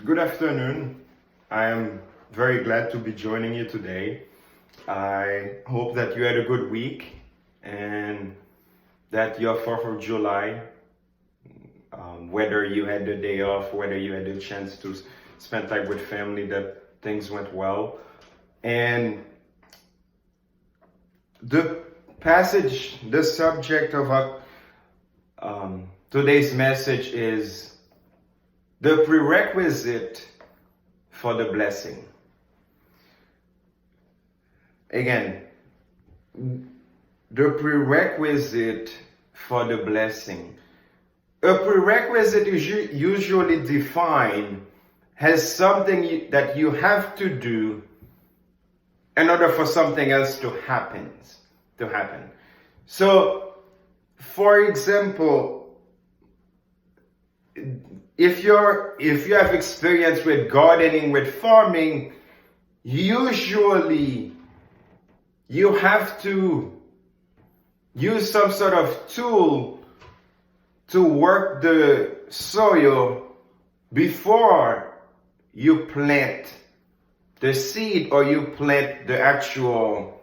Good afternoon. I am very glad to be joining you today. I hope that you had a good week and that your 4th of July, whether you had the day off, whether you had the chance to spend time with family, that things went well. And the the subject of our, today's message is the prerequisite for the blessing. Again, the prerequisite for the blessing. A prerequisite is usually defined as something that you have to do in order for something else to happen. So, for example, if you have experience with gardening, with farming, usually you have to use some sort of tool to work the soil before you plant the seed or you plant the actual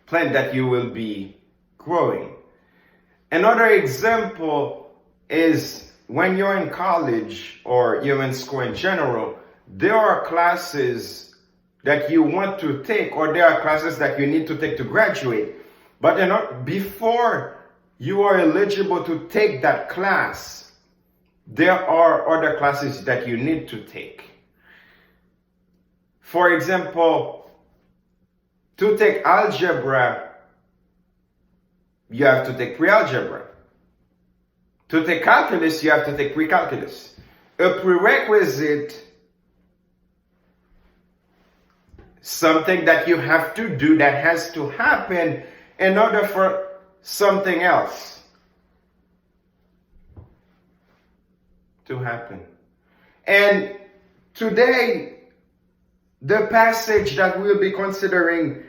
plant that you will be growing. Another example is when you're in college or you're in school in general, there are classes that you want to take or there are classes that you need to take to graduate. But before you are eligible to take that class, there are other classes that you need to take. For example, to take algebra, you have to take pre-algebra. To take calculus, you have to take pre-calculus. A prerequisite, something that you have to do, that has to happen in order for something else to happen. And today, the passage that we'll be considering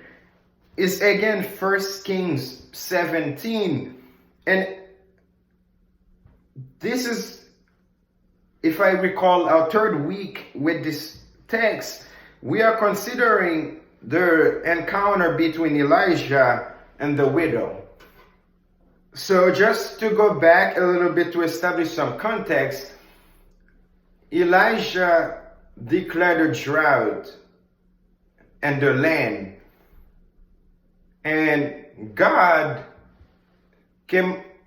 is again 1 Kings 17. And this is, if I recall, our third week with this text. We are considering the encounter between Elijah and the widow. So just to go back a little bit to establish some context, Elijah declared a drought in the land, and God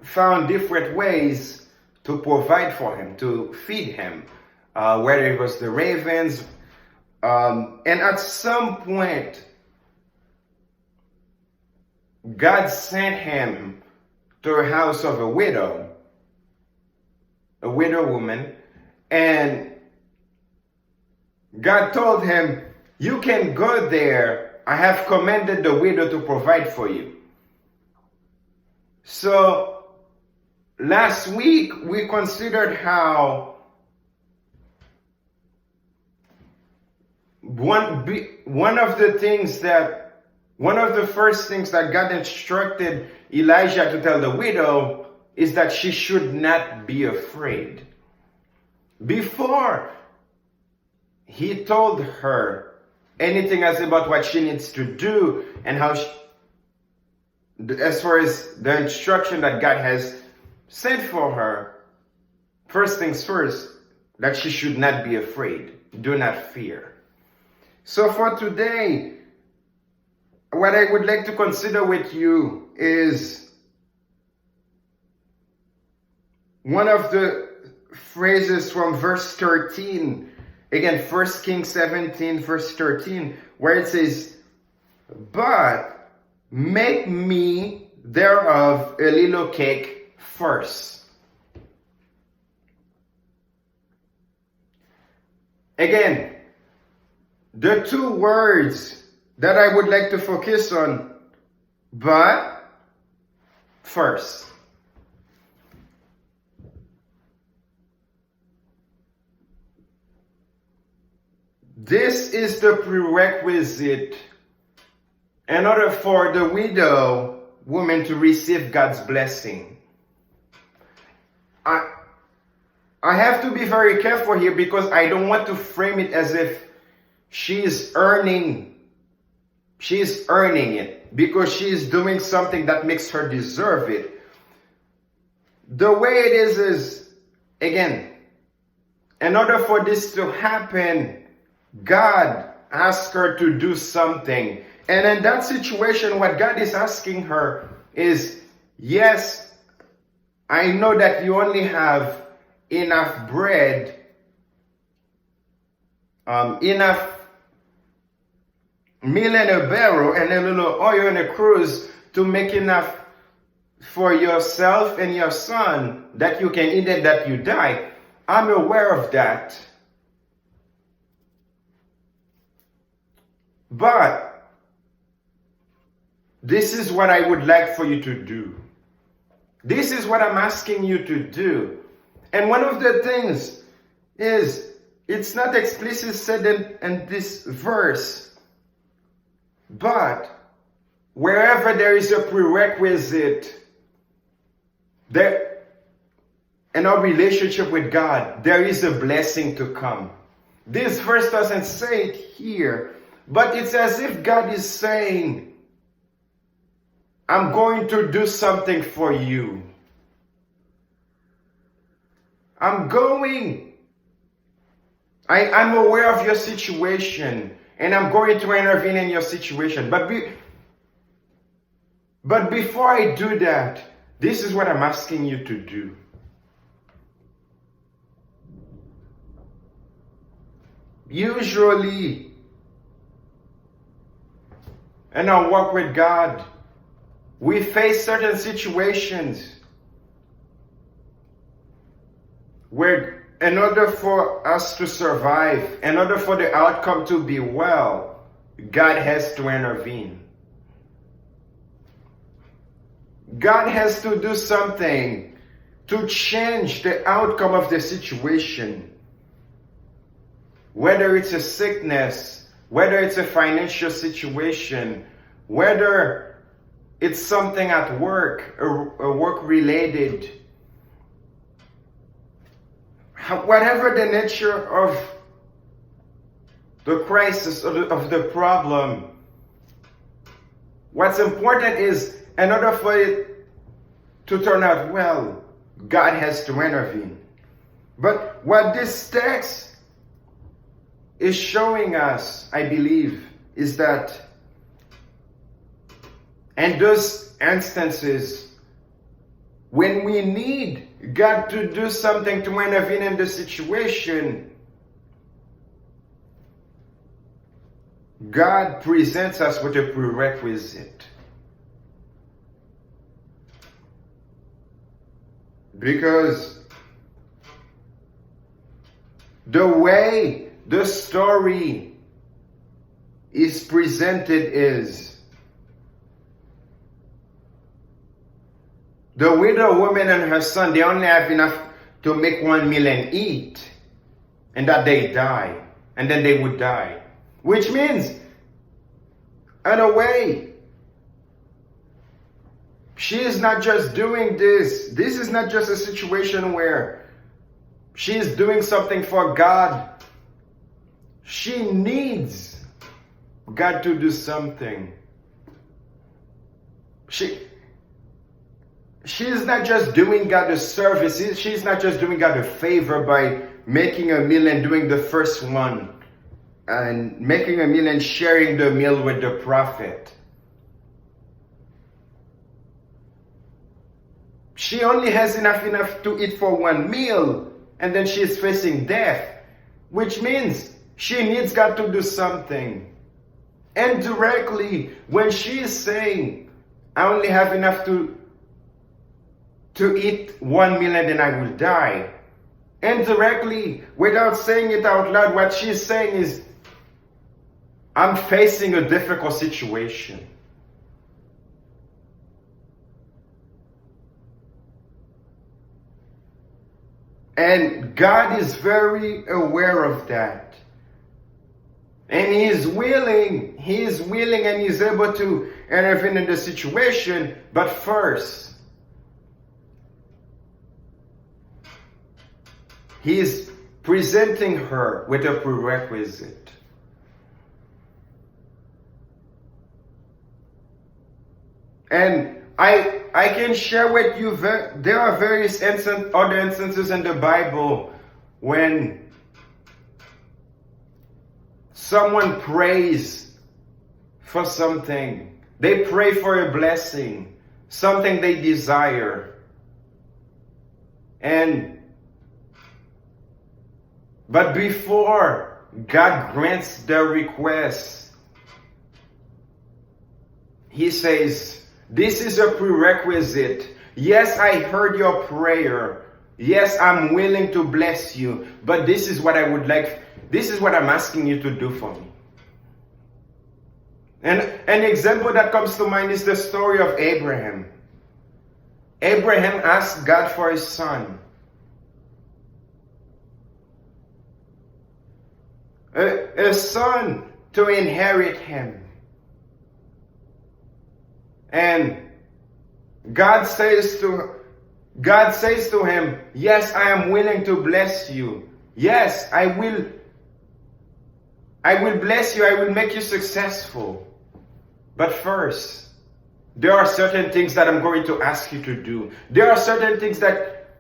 found different ways to provide for him, to feed him, whether it was the ravens, and at some point, God sent him to a house of a widow woman, and God told him, "You can go there. I have commanded the widow to provide for you." So last week we considered how one of the first things that God instructed Elijah to tell the widow is that she should not be afraid. Before he told her anything else about what she needs to do and how as far as the instruction that God has sent for her, first things first, that she should not be afraid. Do not fear. So for today, what I would like to consider with you is one of the phrases from verse 13. Again, 1 Kings 17, verse 13, where it says, "But make me thereof a little cake first." Again, the two words that I would like to focus on, but first. This is the prerequisite in order for the widow woman to receive God's blessing. I have to be very careful here because I don't want to frame it as if she's earning it because she's doing something that makes her deserve it. The way it is again, in order for this to happen, God asked her to do something. And in that situation, what God is asking her is, yes, I know that you only have enough bread, enough meal in a barrel and a little oil in a cruse to make enough for yourself and your son that you can eat and that you die. I'm aware of that. But this is what I would like for you to do. This is what I'm asking you to do. And one of the things is, it's not explicitly said in this verse, but wherever there is a prerequisite, there, in our relationship with God, there is a blessing to come. This verse doesn't say it here, but it's as if God is saying, I'm going to do something for you. I'm aware of your situation, and I'm going to intervene in your situation. But before I do that, this is what I'm asking you to do. Usually, in our walk with God, we face certain situations where, in order for us to survive, in order for the outcome to be well, God has to intervene. God has to do something to change the outcome of the situation. Whether it's a sickness, whether it's a financial situation, whether it's something at work, or work-related, whatever the nature of the crisis, of the problem, what's important is, in order for it to turn out well, God has to intervene. But what this text is showing us, I believe, is that in those instances, when we need God to do something to intervene in the situation, God presents us with a prerequisite. Because the way the story is presented is, the widow woman and her son, they only have enough to make 1 meal and eat, and that they die, and then they would die. Which means, in a way, she is not just doing this. This is not just a situation where she is doing something for God. She needs God to do something. She is not just doing God a service. She's not just doing God a favor by making a meal and doing the first one, and making a meal and sharing the meal with the prophet. She only has enough to eat for 1 meal, and then she is facing death, which means she needs God to do something. And directly, when she is saying, I only have enough to eat 1 meal and then I will die, and directly, without saying it out loud, what she's saying is, I'm facing a difficult situation. And God is very aware of that. And He is willing and He's able to intervene in the situation. But first, He's presenting her with a prerequisite. And I can share with you, there are various other instances in the Bible when someone prays for something. They pray for a blessing, something they desire. But before God grants their request, He says, this is a prerequisite. Yes, I heard your prayer. Yes, I'm willing to bless you. But this is what I would like. This is what I'm asking you to do for me. And an example that comes to mind is the story of Abraham. Abraham asked God for his son. A son to inherit him. And God says to him, yes, I am willing to bless you. Yes, I will bless you. I will make you successful. But first, there are certain things that I'm going to ask you to do. There are certain things that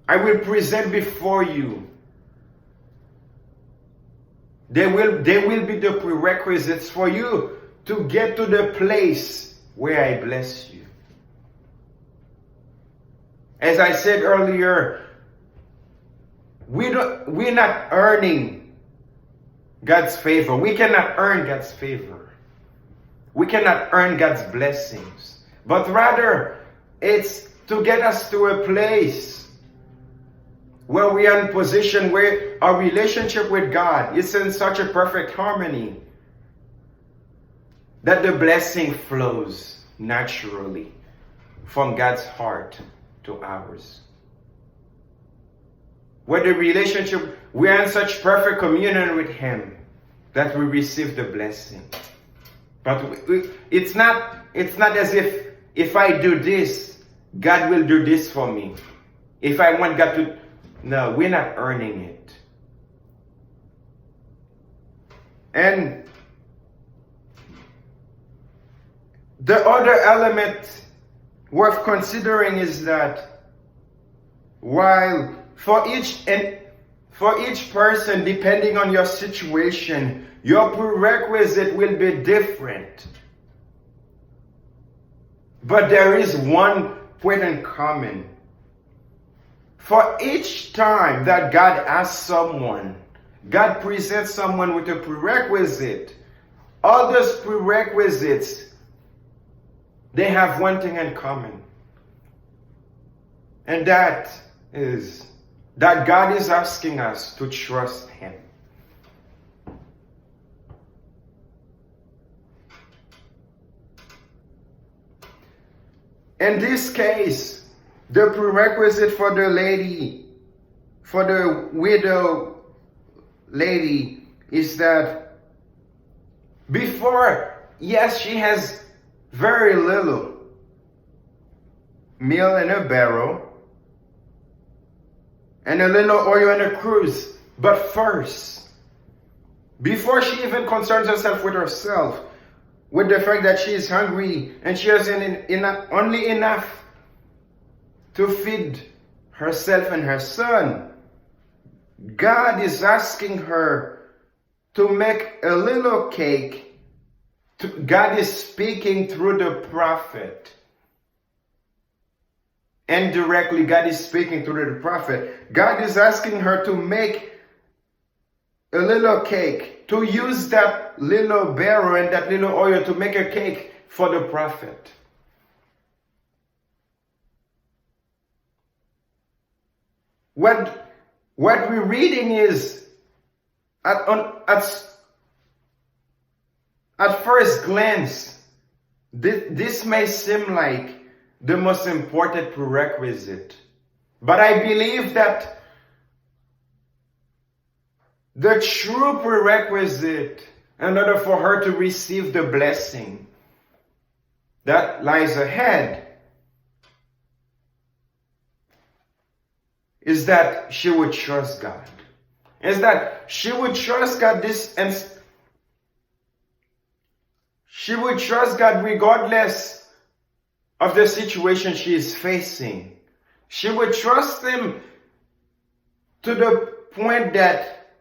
I will present before you. They will be the prerequisites for you to get to the place where I bless you. As I said earlier, we're not earning God's favor. We cannot earn God's favor. We cannot earn God's blessings. But rather, it's to get us to a place where we are in position where our relationship with God is in such a perfect harmony that the blessing flows naturally from God's heart to ours. Where the relationship, we are in such perfect communion with Him that we receive the blessing. But it's not as if I do this, God will do this for me. If I want God to, no, we're not earning it. And the other element worth considering is that while for each person, depending on your situation, your prerequisite will be different. But there is one point in common. For each time that God asks someone, God presents someone with a prerequisite. All those prerequisites, they have one thing in common. And that is that God is asking us to trust Him. In this case, the prerequisite for the widow lady is that before, yes, she has very little meal in a barrel and a little oil in a cruse. But first, before she even concerns herself with the fact that she is hungry and she has only enough to feed herself and her son, God is asking her to make a little cake. God is speaking through the prophet. Indirectly, God is speaking through the prophet. God is asking her to make a little cake, to use that little barrel and that little oil to make a cake for the prophet. What we're reading is, at first glance, this may seem like the most important prerequisite. But I believe that the true prerequisite in order for her to receive the blessing that lies ahead is that she would trust God. Is that she would trust God and she would trust God regardless of the situation she is facing. She would trust Him to the point that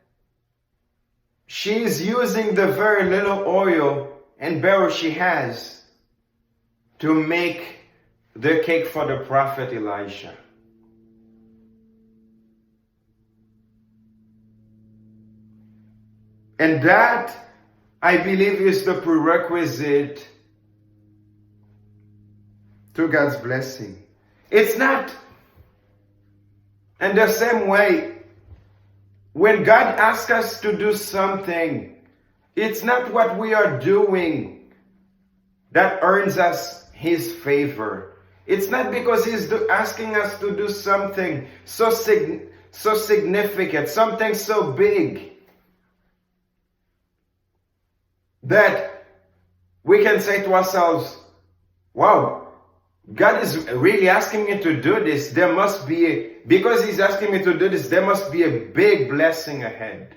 she is using the very little oil and barrel she has to make the cake for the prophet Elijah. And that, I believe, is the prerequisite to God's blessing. It's not in the same way when God asks us to do something, it's not what we are doing that earns us His favor. It's not because He's asking us to do something so significant, something so big, that we can say to ourselves, wow, God is really asking me to do this. There must be, because He's asking me to do this, there must be a big blessing ahead.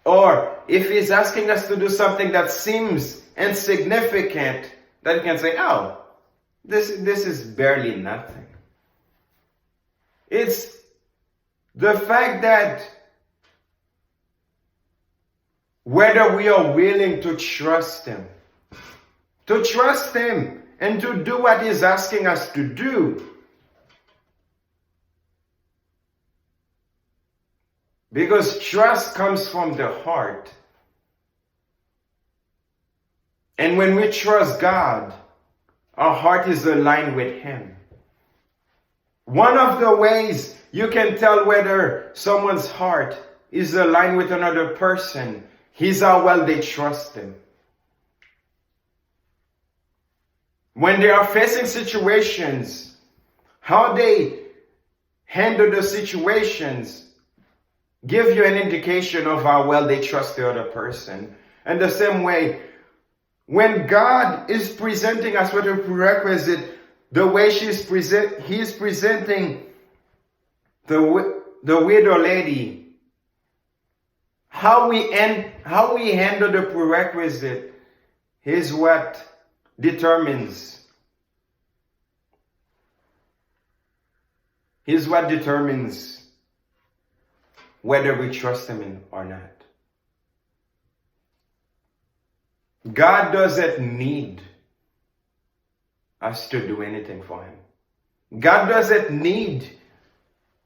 Or if He's asking us to do something that seems insignificant, that you can say, oh, this is barely nothing. It's the fact that whether we are willing to trust Him and to do what He's asking us to do. Because trust comes from the heart. And when we trust God, our heart is aligned with Him. One of the ways you can tell whether someone's heart is aligned with another person is how well they trust Him. When they are facing situations, how they handle the situations give you an indication of how well they trust the other person. And the same way, when God is presenting us with a prerequisite, the way He is presenting the widow lady, how we handle the prerequisite is what determines whether we trust Him or not. God doesn't need us to do anything for Him. God doesn't need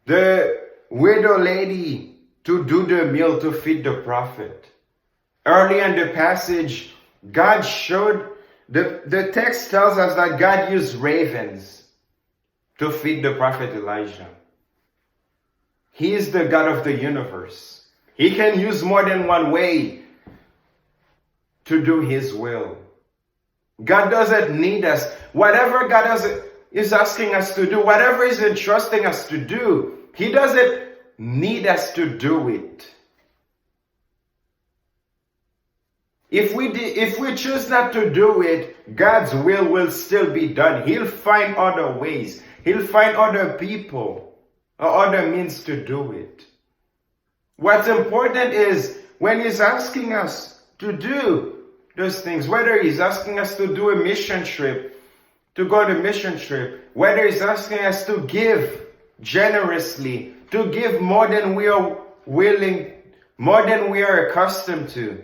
the widow lady to do the meal to feed the prophet. Early in the passage, God showed, the text tells us that God used ravens to feed the prophet Elijah. He is the God of the universe. He can use more than one way to do His will. God doesn't need us. Whatever God is asking us to do, whatever He's entrusting us to do, He doesn't need us to do it. If we choose not to do it, God's will still be done. He'll find other ways. He'll find other people or other means to do it. What's important is when He's asking us to do those things, whether He's asking us to do a mission trip, to go on a mission trip, whether He's asking us to give generously, to give more than we are willing, more than we are accustomed to.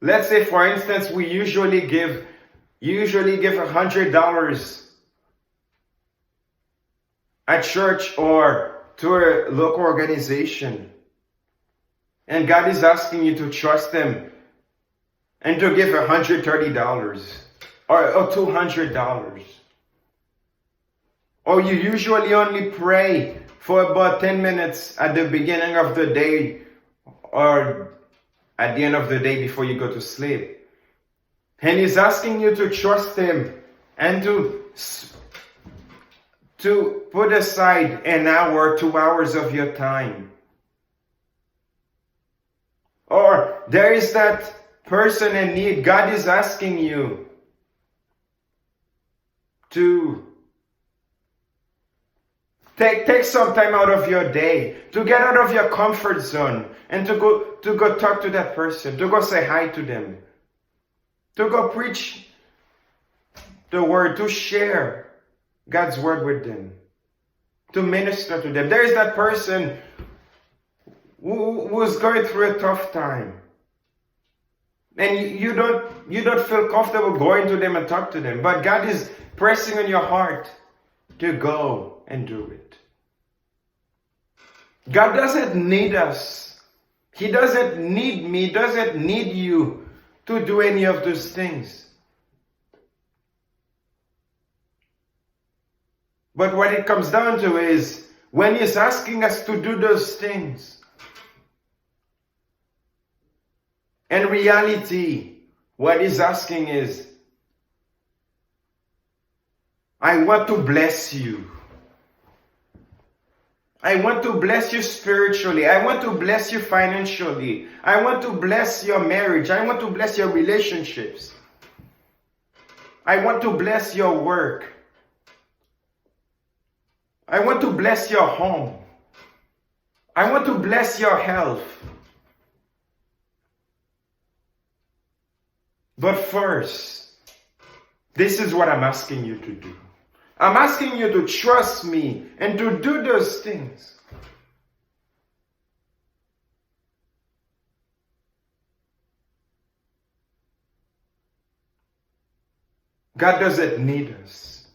Let's say, for instance, we usually give $100 at church or to a local organization. And God is asking you to trust Him and to give $130 or $200. Or you usually only pray for about 10 minutes at the beginning of the day or at the end of the day before you go to sleep. And He's asking you to trust Him and to put aside an hour, 2 hours of your time. Or there is that person in need. God is asking you to Take some time out of your day to get out of your comfort zone and to go talk to that person, to go say hi to them, to go preach the word, to share God's word with them, to minister to them. There is that person who's going through a tough time, and you don't feel comfortable going to them and talk to them, but God is pressing on your heart to go and do it. God doesn't need us. He doesn't need me, doesn't need you to do any of those things. But what it comes down to is, when He's asking us to do those things, in reality, what He's asking is, I want to bless you. I want to bless you spiritually. I want to bless you financially. I want to bless your marriage. I want to bless your relationships. I want to bless your work. I want to bless your home. I want to bless your health. But first, this is what I'm asking you to do. I'm asking you to trust me and to do those things. God doesn't need us.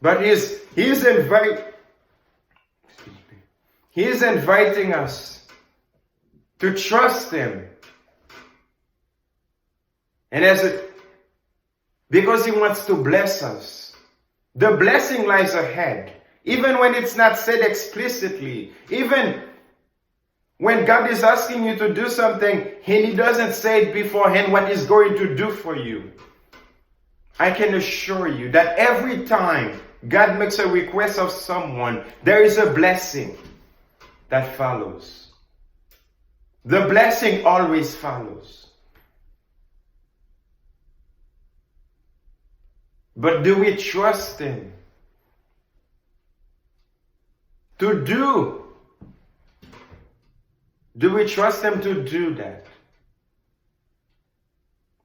But He's inviting us to trust Him. And because He wants to bless us. The blessing lies ahead. Even when it's not said explicitly. Even when God is asking you to do something and He doesn't say it beforehand what He's going to do for you. I can assure you that every time God makes a request of someone, there is a blessing that follows. The blessing always follows. But do we trust Him to do? Do we trust Him to do that?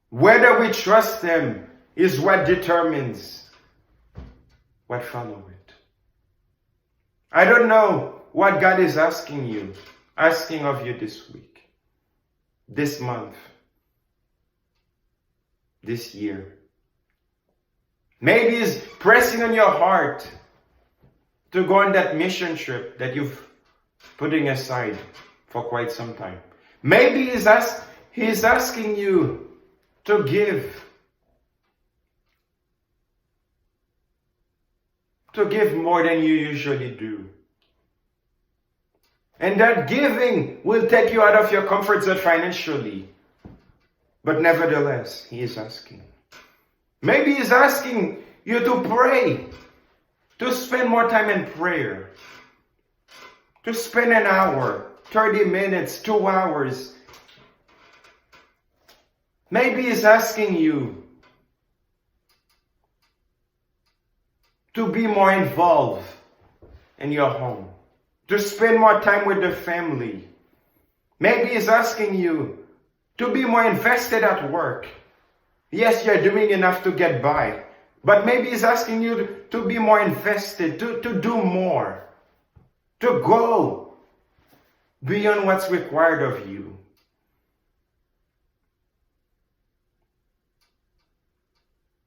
Whether we trust Him is what determines what follows it. I don't know what God is asking of you this week, this month, this year. Maybe He's pressing on your heart to go on that mission trip that you've putting aside for quite some time. Maybe He's asking you to give. To give more than you usually do. And that giving will take you out of your comfort zone financially. But nevertheless, He is asking. Maybe He's asking you to pray, to spend more time in prayer, to spend an hour, 30 minutes, 2 hours. Maybe He's asking you to be more involved in your home, to spend more time with the family. Maybe He's asking you to be more invested at work. Yes, you're doing enough to get by, but maybe He's asking you to be more invested, to do more, to go beyond what's required of you.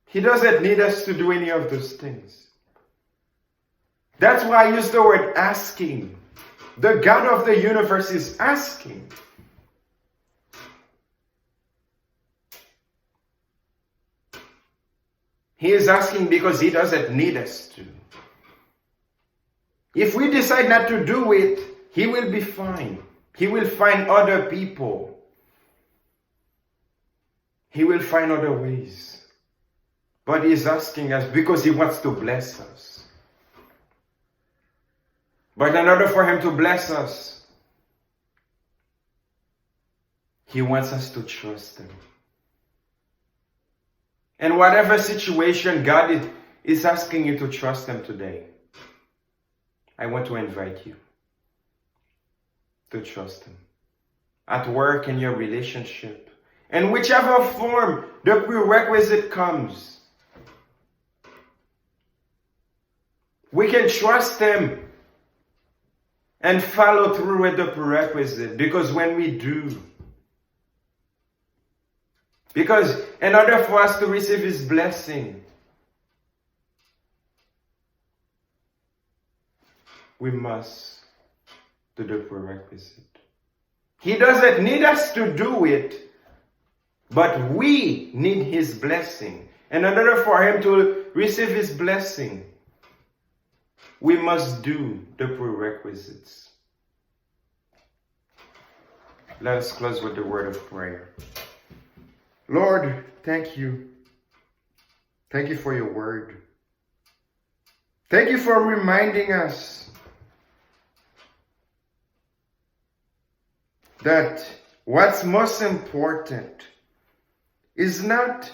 He doesn't need us to do any of those things. That's why I use the word asking. The God of the universe is asking. He is asking because He doesn't need us to. If we decide not to do it, He will be fine. He will find other people. He will find other ways. But He is asking us because He wants to bless us. But in order for Him to bless us, He wants us to trust Him. And whatever situation God is asking you to trust Him today, I want to invite you to trust Him. At work, in your relationship, in whichever form the prerequisite comes, we can trust Him and follow through with the prerequisite, because when we do, because in order for us to receive His blessing, we must do the prerequisite. He doesn't need us to do it, but we need His blessing. And in order for Him to receive His blessing, we must do the prerequisites. Let us close with the word of prayer. Lord, thank you. Thank you for your word. Thank you for reminding us that what's most important is not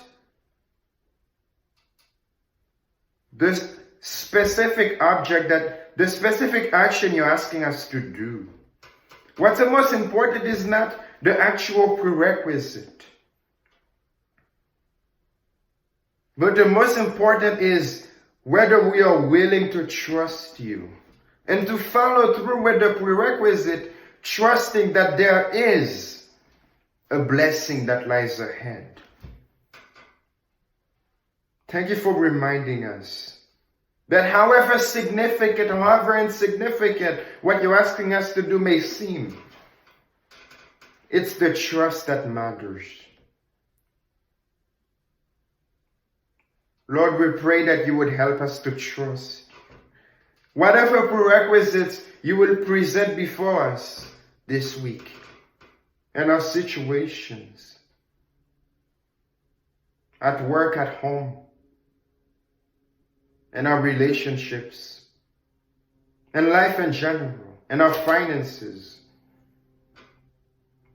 the specific object, that the specific action you're asking us to do. What's the most important is not the actual prerequisite, but the most important is whether we are willing to trust you and to follow through with the prerequisite, trusting that there is a blessing that lies ahead. Thank you for reminding us that however significant or however insignificant what you're asking us to do may seem, it's the trust that matters. Lord, we pray that you would help us to trust. Whatever prerequisites you will present before us this week in our situations, at work, at home, in our relationships, in life in general, in our finances.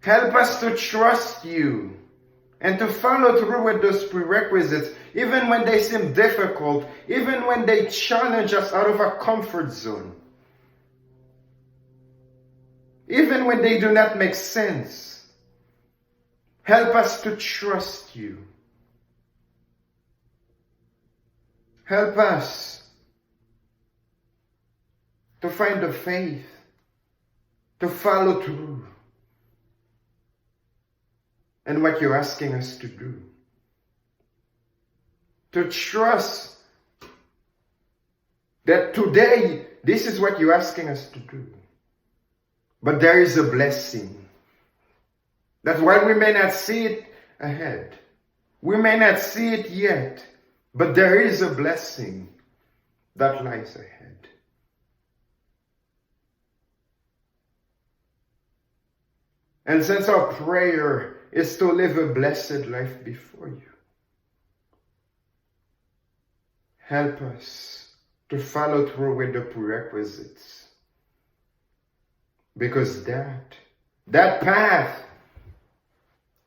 Help us to trust you and to follow through with those prerequisites, even when they seem difficult, even when they challenge us out of our comfort zone, even when they do not make sense. Help us to trust you. Help us to find the faith to follow through in what you're asking us to do. To trust that today, this is what you're asking us to do. But there is a blessing. That while we may not see it ahead, we may not see it yet, but there is a blessing that lies ahead. And since our prayer is to live a blessed life before you, help us to follow through with the prerequisites. Because that path,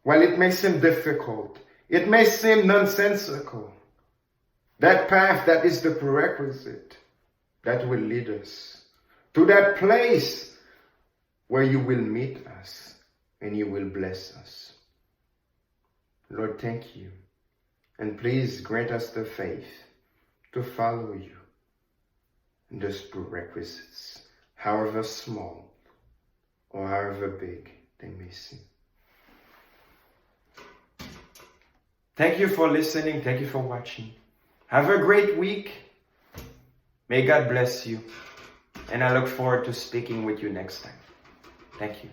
while it may seem difficult, it may seem nonsensical, that path, that is the prerequisite that will lead us to that place where you will meet us and you will bless us. Lord, thank you. And please grant us the faith to follow you in those prerequisites, however small or however big they may seem. Thank you for listening. Thank you for watching. Have a great week. May God bless you. And I look forward to speaking with you next time. Thank you.